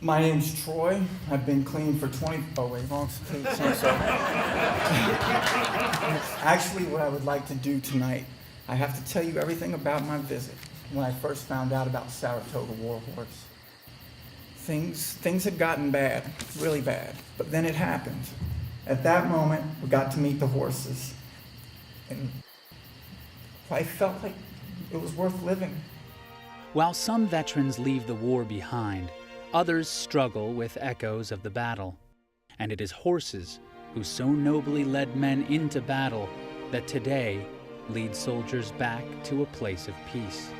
My name's Troy. I've been clean for 20, oh wait, wrong, sorry. Actually, what I would like to do tonight, I have to tell you everything about my visit when I first found out about Saratoga Warhorse. Things had gotten bad, really bad, but then it happened. At that moment, we got to meet the horses, and I felt like it was worth living. While some veterans leave the war behind, others struggle with echoes of the battle. And it is horses who so nobly led men into battle that today lead soldiers back to a place of peace.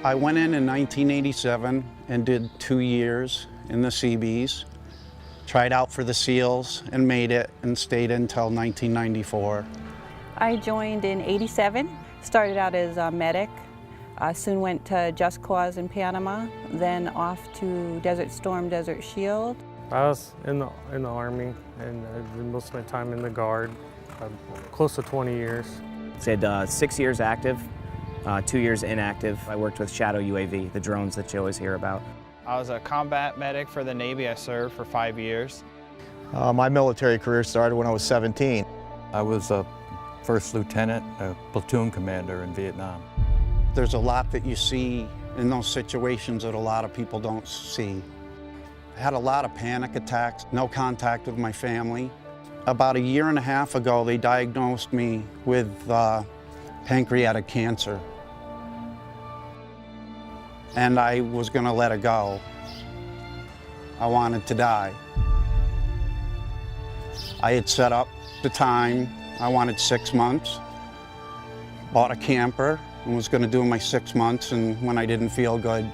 I went in 1987 and did 2 years in the Seabees, tried out for the SEALs and made it, and stayed until 1994. I joined in '87, started out as a medic, soon went to Just Cause in Panama, then off to Desert Storm, Desert Shield. I was in the Army, and I did most of my time in the Guard, close to 20 years. So I had 6 years active, 2 years inactive. I worked with Shadow UAV, the drones that you always hear about. I was a combat medic for the Navy. I served for 5 years. My military career started when I was 17. I was a first lieutenant, a platoon commander in Vietnam. There's a lot that you see in those situations that a lot of people don't see. I had a lot of panic attacks, no contact with my family. About 1.5 years ago, they diagnosed me with pancreatic cancer. And I was gonna let it go. I wanted to die. I had set up the time. I wanted 6 months, bought a camper, and was gonna do my 6 months, and when I didn't feel good,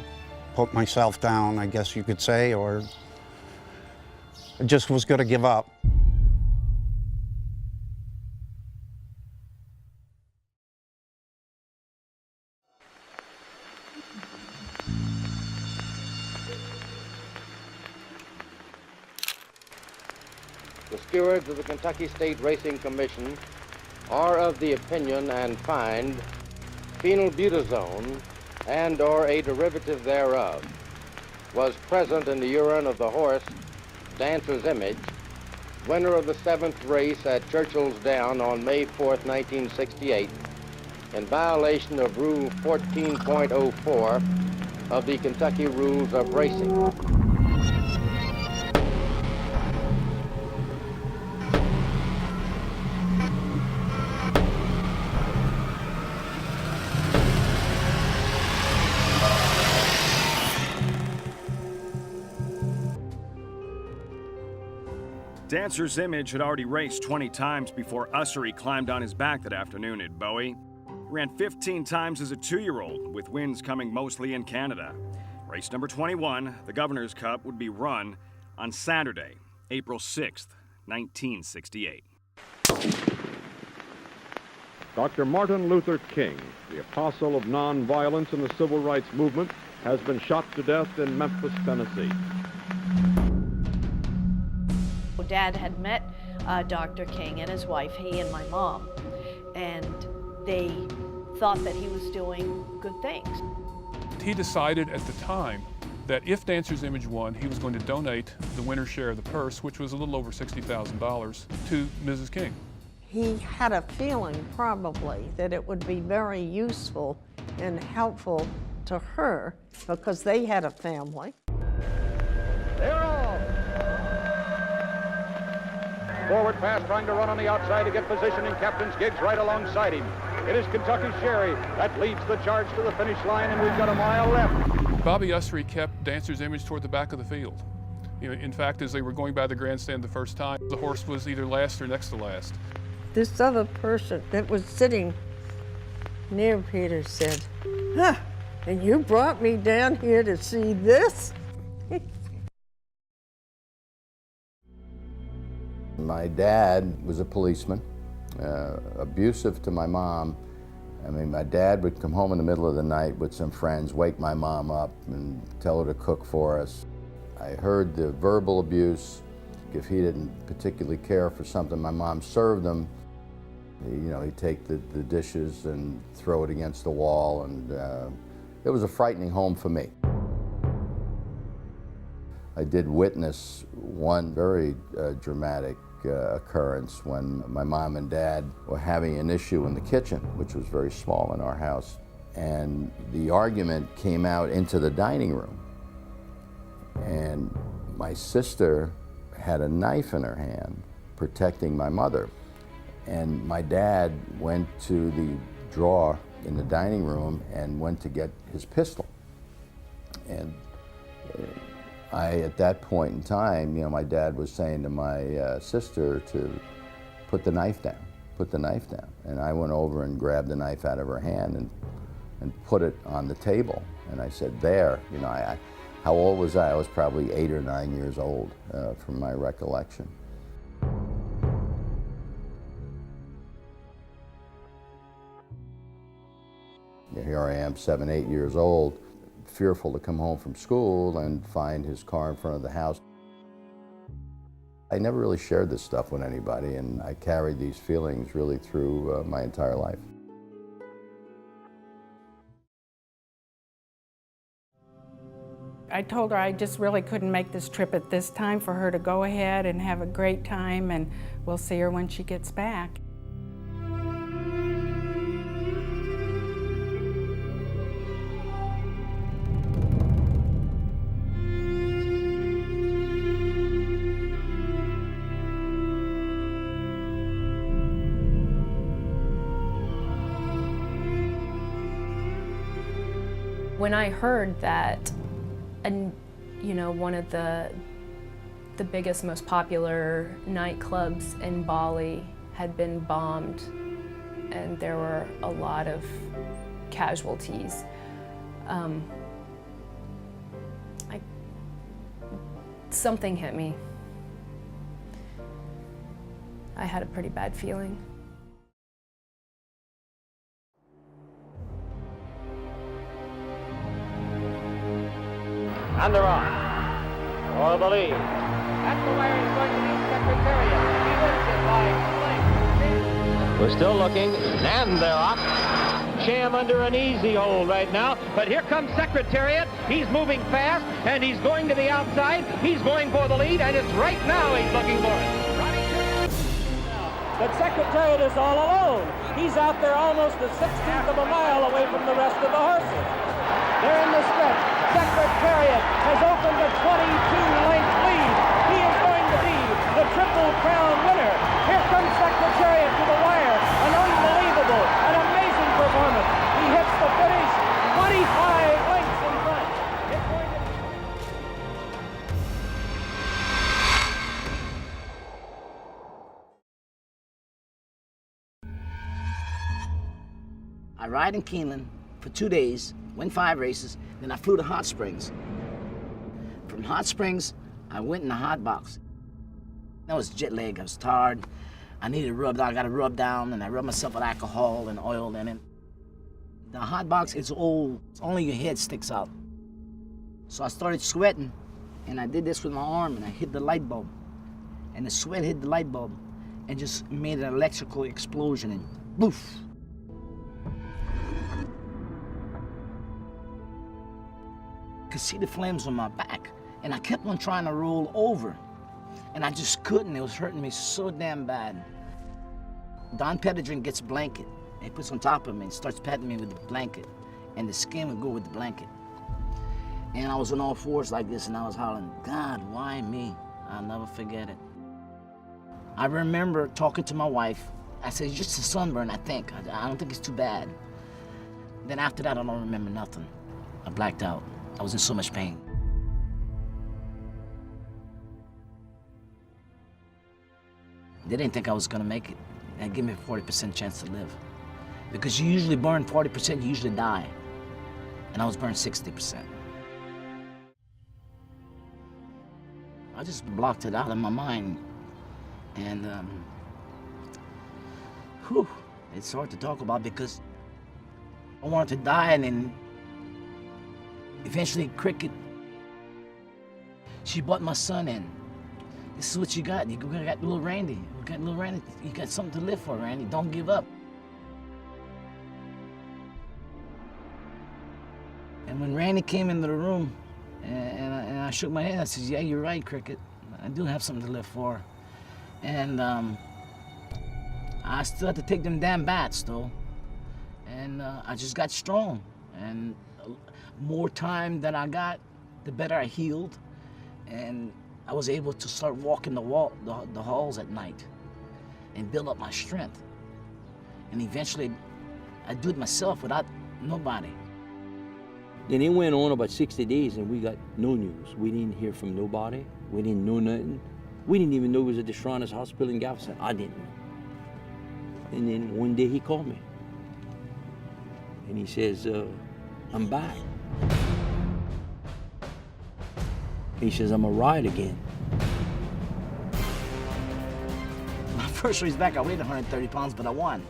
put myself down, I guess you could say, or I just was gonna give up. The stewards of the Kentucky State Racing Commission are of the opinion and find phenylbutazone and/or a derivative thereof was present in the urine of the horse Dancer's Image, winner of the 7th race at Churchill's Down on May 4th, 1968, in violation of Rule 14.04 of the Kentucky Rules of Racing. Dancer's Image had already raced 20 times before Ussery climbed on his back that afternoon at Bowie. He ran 15 times as a 2-year-old, with wins coming mostly in Canada. Race number 21, the Governor's Cup, would be run on Saturday, April 6th, 1968. Dr. Martin Luther King, the apostle of nonviolence in the civil rights movement, has been shot to death in Memphis, Tennessee. Dad had met Dr. King and his wife, he and my mom, and they thought that he was doing good things. He decided at the time that if Dancer's Image won, he was going to donate the winner's share of the purse, which was a little over $60,000, to Mrs. King. He had a feeling probably that it would be very useful and helpful to her because they had a family. They're off! Forward pass, trying to run on the outside to get position in Captain's Gigs right alongside him. It is Kentucky Sherry that leads the charge to the finish line, and we've got a mile left. Bobby Ussery kept Dancer's Image toward the back of the field. You know, in fact, as they were going by the grandstand the first time, the horse was either last or next to last. This other person that was sitting near Peter said, "Huh, and you brought me down here to see this?" My dad was a policeman, abusive to my mom. I mean, my dad would come home in the middle of the night with some friends, wake my mom up and tell her to cook for us. I heard the verbal abuse. If he didn't particularly care for something my mom served him, he'd take the dishes and throw it against the wall, and it was a frightening home for me. I did witness one very dramatic occurrence when my mom and dad were having an issue in the kitchen, which was very small in our house. And the argument came out into the dining room. And my sister had a knife in her hand, protecting my mother. And my dad went to the drawer in the dining room and went to get his pistol. And at that point in time, my dad was saying to my sister to put the knife down, put the knife down. And I went over and grabbed the knife out of her hand and put it on the table. And I said, there, how old was I? I was probably 8 or 9 years old, from my recollection. Here I am, 7, 8 years old, fearful to come home from school and find his car in front of the house. I never really shared this stuff with anybody, and I carried these feelings really through my entire life. I told her I just really couldn't make this trip at this time, for her to go ahead and have a great time, and we'll see her when she gets back. When I heard that, one of the biggest, most popular nightclubs in Bali had been bombed, and there were a lot of casualties, something hit me. I had a pretty bad feeling. And they're on. For the lead. That's the wire is going to be Secretariat. He wins it by 1 length. We're still looking, and they're off. Sham under an easy hold right now, but here comes Secretariat. He's moving fast, and he's going to the outside. He's going for the lead, and it's right now he's looking for it. But Secretariat is all alone. He's out there almost a 16th of a mile away from the rest of the horses. They're in the stretch. Secretariat has opened a 22-length lead. He is going to be the Triple Crown winner. Here comes Secretariat to the wire. An unbelievable, an amazing performance. He hits the finish 25 lengths in front. It's going to I ride in Keeneland for 2 days, win 5 races, then I flew to Hot Springs. From Hot Springs, I went in the hot box. I was jet lag, I was tired. I needed a rub down, I got a rub down, and I rubbed myself with alcohol and oil in it. The hot box is old, only your head sticks out. So I started sweating, and I did this with my arm, and I hit the light bulb. And the sweat hit the light bulb, and just made an electrical explosion, and boof. Could see the flames on my back, and I kept on trying to roll over, and I just couldn't. It was hurting me so damn bad. Don Pettigrew gets a blanket, and he puts on top of me and starts patting me with the blanket, and the skin would go with the blanket. And I was on all fours like this, and I was hollering, God, why me? I'll never forget it. I remember talking to my wife. I said, it's just a sunburn, I think. I don't think it's too bad. Then after that, I don't remember nothing. I blacked out. I was in so much pain. They didn't think I was gonna make it. They gave me a 40% chance to live. Because you usually burn 40%, you usually die. And I was burned 60%. I just blocked it out of my mind. And, it's hard to talk about because I wanted to die, and then eventually Cricket, she brought my son in. This is what you got. You got little Randy. You got something to live for, Randy. Don't give up. And when Randy came into the room, and I shook my head. I said, yeah, you're right, Cricket. I do have something to live for. And I still had to take them damn bats, though. And I just got strong. And more time that I got, the better I healed. And I was able to start walking the halls at night and build up my strength. And eventually, I do it myself without nobody. Then it went on about 60 days and we got no news. We didn't hear from nobody. We didn't know nothing. We didn't even know it was at the Shriners Hospital in Galveston. I didn't know. And then one day he called me. And he says, I'm back. He says, I'm a ride again. My first race back, I weighed 130 pounds, but I won.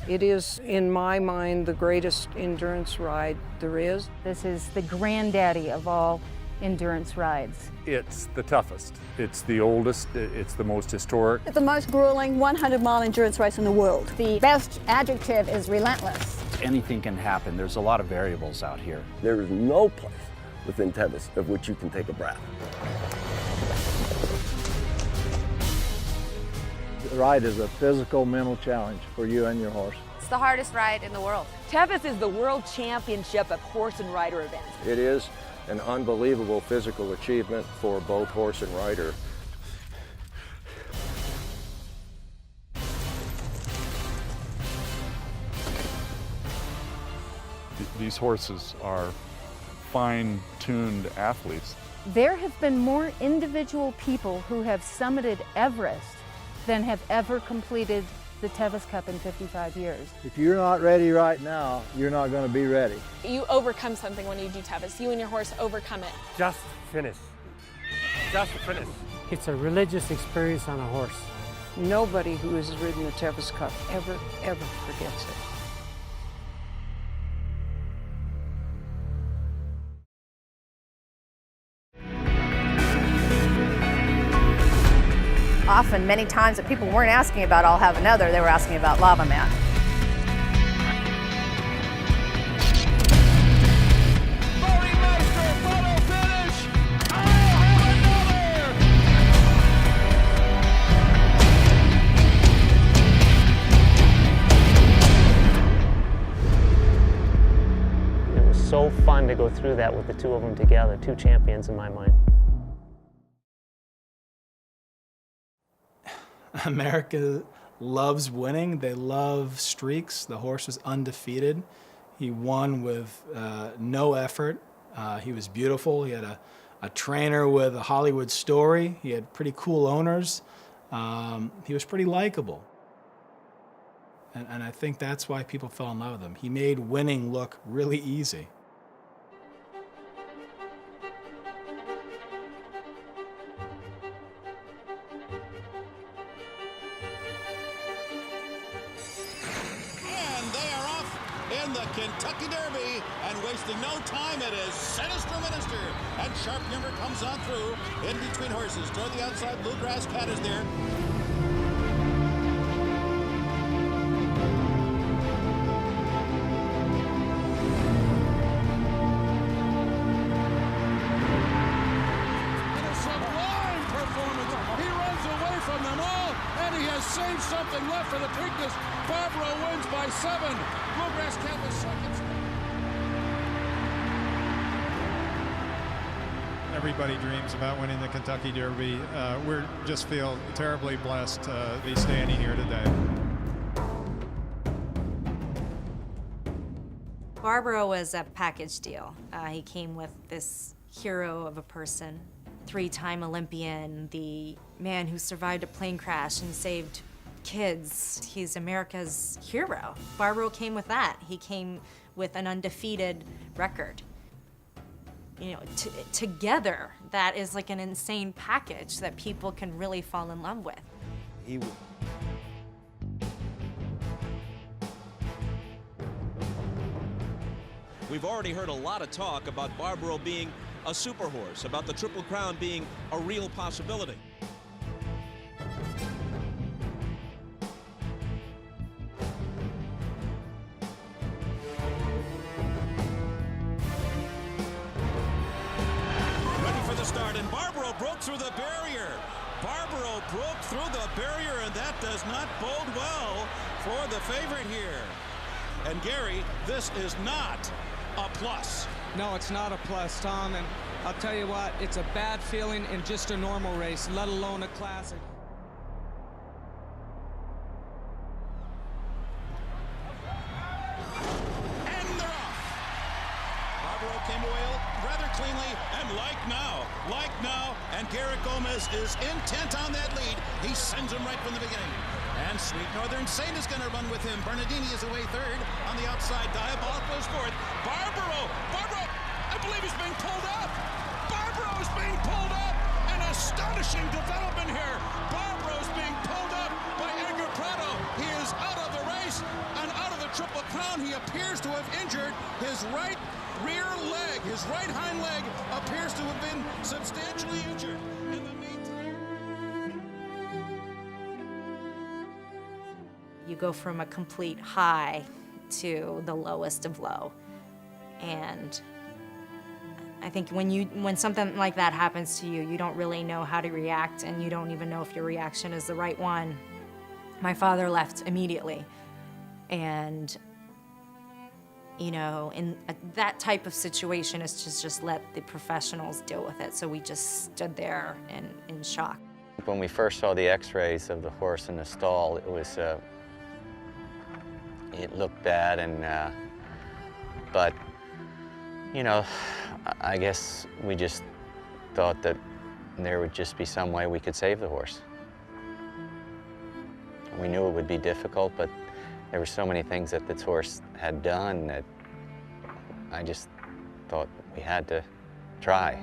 It is, in my mind, the greatest endurance ride there is. This is the granddaddy of all endurance rides. It's the toughest. It's the oldest. It's the most historic. It's the most grueling 100-mile endurance race in the world. The best adjective is relentless. Anything can happen. There's a lot of variables out here. There is no place within Tevis of which you can take a breath. The ride is a physical, mental challenge for you and your horse. It's the hardest ride in the world. Tevis is the World Championship of horse and rider events. It is an unbelievable physical achievement for both horse and rider. These horses are fine-tuned athletes. There have been more individual people who have summited Everest than have ever completed the Tevis Cup in 55 years. If you're not ready right now, you're not going to be ready. You overcome something when you do Tevis. You and your horse overcome it. Just finish. Just finish. It's a religious experience on a horse. Nobody who has ridden the Tevis Cup ever forgets it. Often, many times that people weren't asking about I'll have another, they were asking about Lava Man. It was so fun to go through that with the two of them together, two champions in my mind. America loves winning. They love streaks. The horse was undefeated. He won with no effort. He was beautiful. He had a trainer with a Hollywood story. He had pretty cool owners. He was pretty likable. And I think that's why people fell in love with him. He made winning look really easy. In the Kentucky Derby, and wasting no time, it is Sinister Minister, and Sharp Younger comes on through, in between horses, toward the outside, Bluegrass Cat is there. In a sublime performance, he runs away from them all, and he has saved something left for the Preakness. Barbaro wins by 7. Bluegrass Cat was second. Everybody dreams about winning the Kentucky Derby. We just feel terribly blessed to be standing here today. Barbaro was a package deal. He came with this hero of a person, 3-time Olympian, the man who survived a plane crash and saved kids. He's America's hero. Barbaro came with that. He came with an undefeated record. You know, together, that is like an insane package that people can really fall in love with. We've already heard a lot of talk about Barbaro being a super horse, about the Triple Crown being a real possibility. Ready for the start, and Barbaro broke through the barrier. Barbaro broke through the barrier, and that does not bode well for the favorite here. And Gary, this is not a plus. No, it's not a plus, Tom, and I'll tell you what, it's a bad feeling in just a normal race, let alone a classic. And they're off. Barbaro came away rather cleanly, and like now, and Garrett Gomez is intent on that lead. He sends him right from the beginning. And Sweet Northern Saint is going to run with him. Bernardini is away third. On the outside, Diabolical is fourth. Barbaro, I believe he's being pulled up. Barbaro is being pulled up. An astonishing development here. Barbaro is being pulled up by Edgar Prado. He is out of the race and out of the Triple Crown. He appears to have injured his right rear leg. His right hind leg appears to have been substantially injured. In the meantime, you go from a complete high to the lowest of low. And I think when something like that happens to you, you don't really know how to react, and you don't even know if your reaction is the right one. My father left immediately. And, you know, in that type of situation is to just let the professionals deal with it. So we just stood there in shock. When we first saw the x-rays of the horse in the stall, it looked bad, and but you know, I guess we just thought that there would just be some way we could save the horse. We knew it would be difficult, but there were so many things that this horse had done that I just thought we had to try.